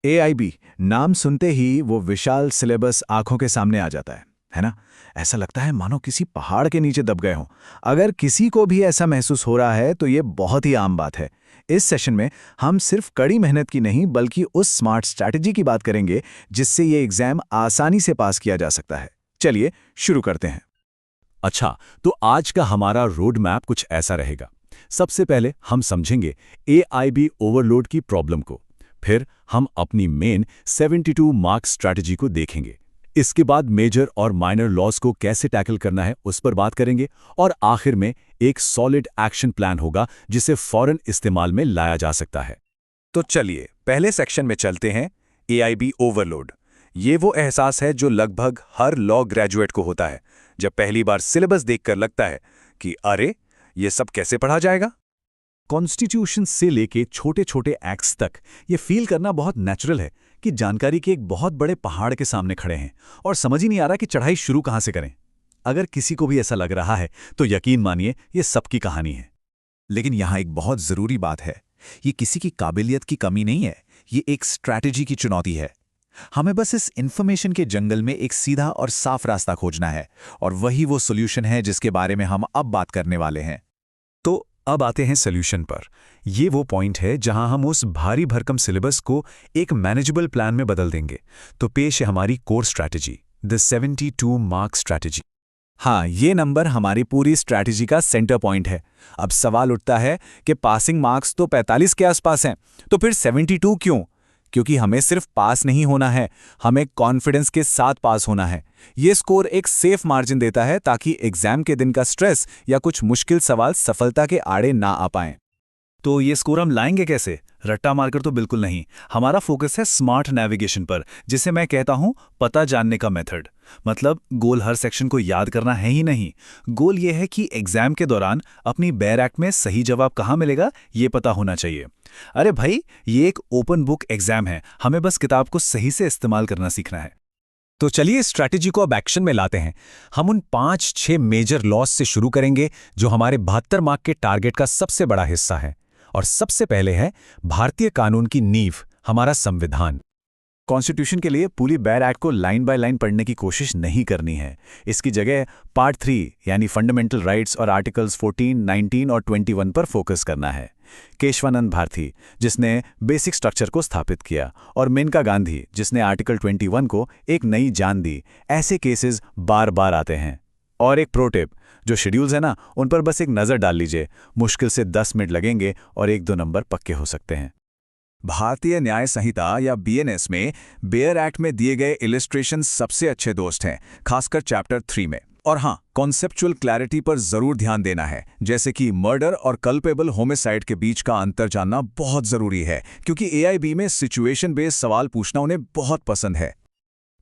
AIB नाम सुनते ही वो विशाल सिलेबस आंखों के सामने आ जाता है ना? ऐसा लगता है मानो किसी पहाड़ के नीचे दब गए हों। अगर किसी को भी ऐसा महसूस हो रहा है तो ये बहुत ही आम बात है। इस सेशन में हम सिर्फ कड़ी मेहनत की नहीं बल्कि उस स्मार्ट स्ट्रैटेजी की बात करेंगे जिससे ये एग्जाम आसानी से पास किया जा सकता है। चलिए शुरू करते हैं। अच्छा, तो आज का हमारा रोड मैप कुछ ऐसा रहेगा। सबसे पहले हम समझेंगे एआईबी ओवरलोड की प्रॉब्लम को। फिर हम अपनी मेन 72 मार्क स्ट्रैटेजी को देखेंगे। इसके बाद मेजर और माइनर लॉस को कैसे टैकल करना है उस पर बात करेंगे और आखिर में एक सॉलिड एक्शन प्लान होगा जिसे फौरन इस्तेमाल में लाया जा सकता है। तो चलिए पहले सेक्शन में चलते हैं। एआईबी ओवरलोड ये वो एहसास है जो लगभग हर लॉ ग्रेजुएट को होता है जब पहली बार सिलेबस देखकर लगता है कि अरे ये सब कैसे पढ़ा जाएगा। कॉन्स्टिट्यूशन से लेके छोटे छोटे एक्ट्स तक ये फील करना बहुत नेचुरल है कि जानकारी के एक बहुत बड़े पहाड़ के सामने खड़े हैं और समझ ही नहीं आ रहा कि चढ़ाई शुरू कहाँ से करें। अगर किसी को भी ऐसा लग रहा है तो यकीन मानिए ये सबकी कहानी है। लेकिन यहाँ एक बहुत ज़रूरी बात है, ये किसी की काबिलियत की कमी नहीं है, ये एक स्ट्रैटेजी की चुनौती है। हमें बस इस इन्फॉर्मेशन के जंगल में एक सीधा और साफ रास्ता खोजना है और वही वो सॉल्यूशन है जिसके बारे में हम अब बात करने वाले हैं। तो अब आते हैं सॉल्यूशन पर। ये वो पॉइंट है जहां हम उस भारी भरकम सिलेबस को एक मैनेजेबल प्लान में बदल देंगे। तो पेश है हमारी core strategy, the 72 mark strategy. हाँ, ये नंबर हमारी पूरी स्ट्रैटेजी का सेंटर पॉइंट है। अब सवाल उठता है कि पासिंग मार्क्स तो 45 के आसपास हैं, तो फिर 72 क्यों? क्योंकि हमें सिर्फ पास नहीं होना है, हमें कॉन्फिडेंस के साथ पास होना है। ये स्कोर एक सेफ मार्जिन देता है ताकि एग्जाम के दिन का स्ट्रेस या कुछ मुश्किल सवाल सफलता के आड़े ना आ पाएं। तो ये स्कोर हम लाएंगे कैसे? रट्टा मारकर तो बिल्कुल नहीं। हमारा फोकस है स्मार्ट नेविगेशन पर, जिसे मैं कहता हूं पता जानने का मेथड। मतलब गोल हर सेक्शन को याद करना है ही नहीं, गोल ये है कि एग्जाम के दौरान अपनी बेयर एक्ट में सही जवाब कहाँ मिलेगा ये पता होना चाहिए। अरे भाई, ये एक ओपन बुक एग्जाम है, हमें बस किताब को सही से इस्तेमाल करना सीखना है। तो चलिए स्ट्रैटेजी को अब एक्शन में लाते हैं। हम उन 5-6 मेजर लॉस से शुरू करेंगे जो हमारे 72 मार्क के टारगेट का सबसे बड़ा हिस्सा है। और सबसे पहले है भारतीय कानून की नींव, हमारा संविधान। कॉन्स्टिट्यूशन के लिए पूरी बेयर एक्ट को लाइन बाय लाइन पढ़ने की कोशिश नहीं करनी है। इसकी जगह पार्ट 3 यानी फंडामेंटल राइट्स और आर्टिकल्स 14, 19 और 21 पर फोकस करना है। केशवानंद भारती, जिसने बेसिक स्ट्रक्चर को स्थापित किया, और मेनका गांधी, जिसने आर्टिकल 21 को एक नई जान दी, ऐसे केसेस बार बार आते हैं। और एक प्रो टिप, जो शेड्यूल्स है ना, उन पर बस एक नज़र डाल लीजिए। मुश्किल से 10 मिनट लगेंगे और 1-2 नंबर पक्के हो सकते हैं। भारतीय न्याय संहिता या बीएनएस में बेयर एक्ट में दिए गए इलस्ट्रेशन सबसे अच्छे दोस्त हैं, खासकर चैप्टर 3 में। और हाँ, कॉन्सेप्चुअल क्लैरिटी पर जरूर ध्यान देना है, जैसे कि मर्डर और कल्पेबल होमिसाइड के बीच का अंतर जानना बहुत जरूरी है, क्योंकि एआईबी में सिचुएशन बेस्ड सवाल पूछना उन्हें बहुत पसंद है।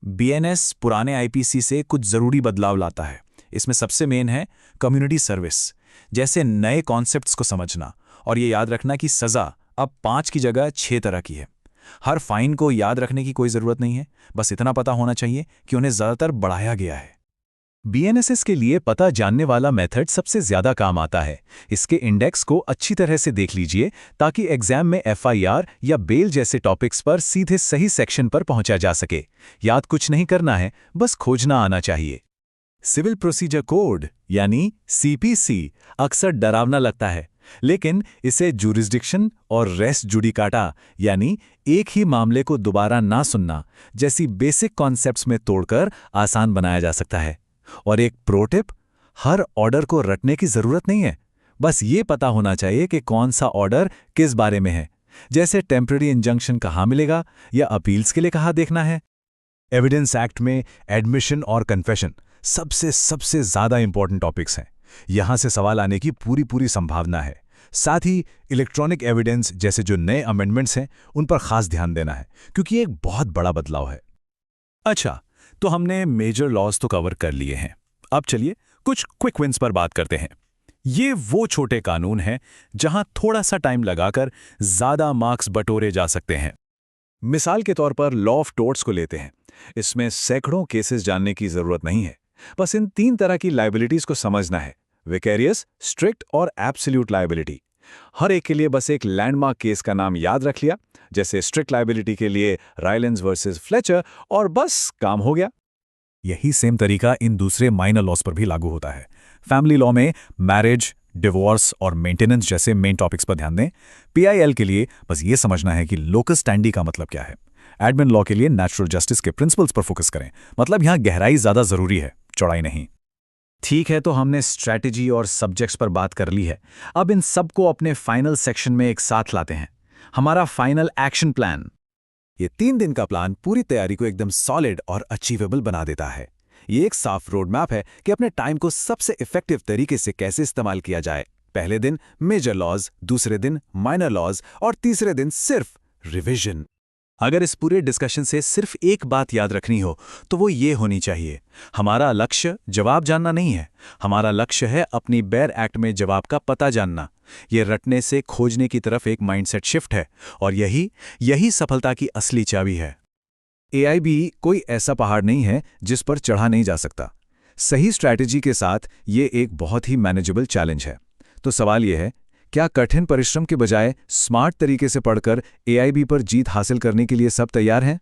बीएनएस पुराने आईपीसी से कुछ जरूरी बदलाव लाता है। इसमें सबसे मेन है कम्युनिटी सर्विस जैसे नए कॉन्सेप्ट्स को समझना, और ये याद रखना कि सज़ा अब 5 की जगह 6 तरह की है। हर फाइन को याद रखने की कोई ज़रूरत नहीं है, बस इतना पता होना चाहिए कि उन्हें ज़्यादातर बढ़ाया गया है। बीएनएसएस के लिए पता जानने वाला मेथड सबसे ज़्यादा काम आता है। इसके इंडेक्स को अच्छी तरह से देख लीजिए ताकि एग्जाम में एफआईआर या बेल जैसे टॉपिक्स पर सीधे सही सेक्शन पर पहुंचा जा सके। याद कुछ नहीं करना है, बस खोजना आना चाहिए। सिविल प्रोसीजर कोड यानी सीपीसी अक्सर डरावना लगता है, लेकिन इसे जुरिस्डिक्शन और रेस जुडिकाटा यानी एक ही मामले को दोबारा ना सुनना जैसी बेसिक कॉन्सेप्ट्स में तोड़कर आसान बनाया जा सकता है। और एक प्रो टिप, हर ऑर्डर को रटने की जरूरत नहीं है, बस ये पता होना चाहिए कि कौन सा ऑर्डर किस बारे में है, जैसे टेम्पररी इंजंक्शन कहाँ मिलेगा या अपील्स के लिए कहाँ देखना है। एविडेंस एक्ट में एडमिशन और कन्फेशन सबसे ज़्यादा इंपॉर्टेंट टॉपिक्स हैं। यहां से सवाल आने की पूरी संभावना है। साथ ही इलेक्ट्रॉनिक एविडेंस जैसे जो नए अमेंडमेंट्स हैं उन पर खास ध्यान देना है, क्योंकि ये एक बहुत बड़ा बदलाव है। अच्छा, तो हमने मेजर लॉज तो कवर कर लिए हैं। अब चलिए कुछ क्विक विन्स पर बात करते हैं। ये वो छोटे कानून हैं जहां थोड़ा सा टाइम लगाकर ज़्यादा मार्क्स बटोरे जा सकते हैं। मिसाल के तौर पर लॉ ऑफ टोर्ट्स को लेते हैं। इसमें सैकड़ों केसेस जानने की जरूरत नहीं है, बस इन 3 तरह की लायबिलिटीज को समझना है: विकेरियस, स्ट्रिक्ट और एब्सोल्यूट लायबिलिटी। हर एक के लिए बस एक लैंडमार्क केस का नाम याद रख लिया, जैसे स्ट्रिक्ट लायबिलिटी के लिए रायलेंस वर्सेस फ्लेचर, और बस काम हो गया। यही सेम तरीका इन दूसरे माइनर लॉज पर भी लागू होता है। फैमिली लॉ में मैरिज, डिवोर्स और मेंटेनेंस जैसे मेन टॉपिक्स पर ध्यान दें। पीआईएल के लिए बस ये समझना है कि लोकस स्टैंडी का मतलब क्या है। एडमिन लॉ के लिए नेचुरल जस्टिस के प्रिंसिपल्स पर फोकस करें, मतलब यहां गहराई ज्यादा जरूरी है, चौड़ाई नहीं। ठीक है, तो हमने स्ट्रैटेजी और सब्जेक्ट्स पर बात कर ली है। अब इन सबको अपने फाइनल सेक्शन में एक साथ लाते हैं, हमारा फाइनल एक्शन प्लान। ये 3 दिन का प्लान पूरी तैयारी को एकदम सॉलिड और अचीवेबल बना देता है। ये एक साफ रोड मैप है कि अपने टाइम को सबसे इफेक्टिव तरीके से कैसे इस्तेमाल किया जाए। पहले दिन मेजर लॉज, दूसरे दिन माइनर लॉज और तीसरे दिन सिर्फ रिवीजन। अगर इस पूरे डिस्कशन से सिर्फ एक बात याद रखनी हो तो वो ये होनी चाहिए, हमारा लक्ष्य जवाब जानना नहीं है, हमारा लक्ष्य है अपनी बेयर एक्ट में जवाब का पता जानना। ये रटने से खोजने की तरफ एक माइंडसेट शिफ्ट है, और यही सफलता की असली चाबी है। एआईबी कोई ऐसा पहाड़ नहीं है जिस पर चढ़ा नहीं जा सकता। सही स्ट्रैटेजी के साथ ये एक बहुत ही मैनेजेबल चैलेंज है। तो सवाल ये है, क्या कठिन परिश्रम के बजाय स्मार्ट तरीके से पढ़कर एआईबी पर जीत हासिल करने के लिए सब तैयार हैं?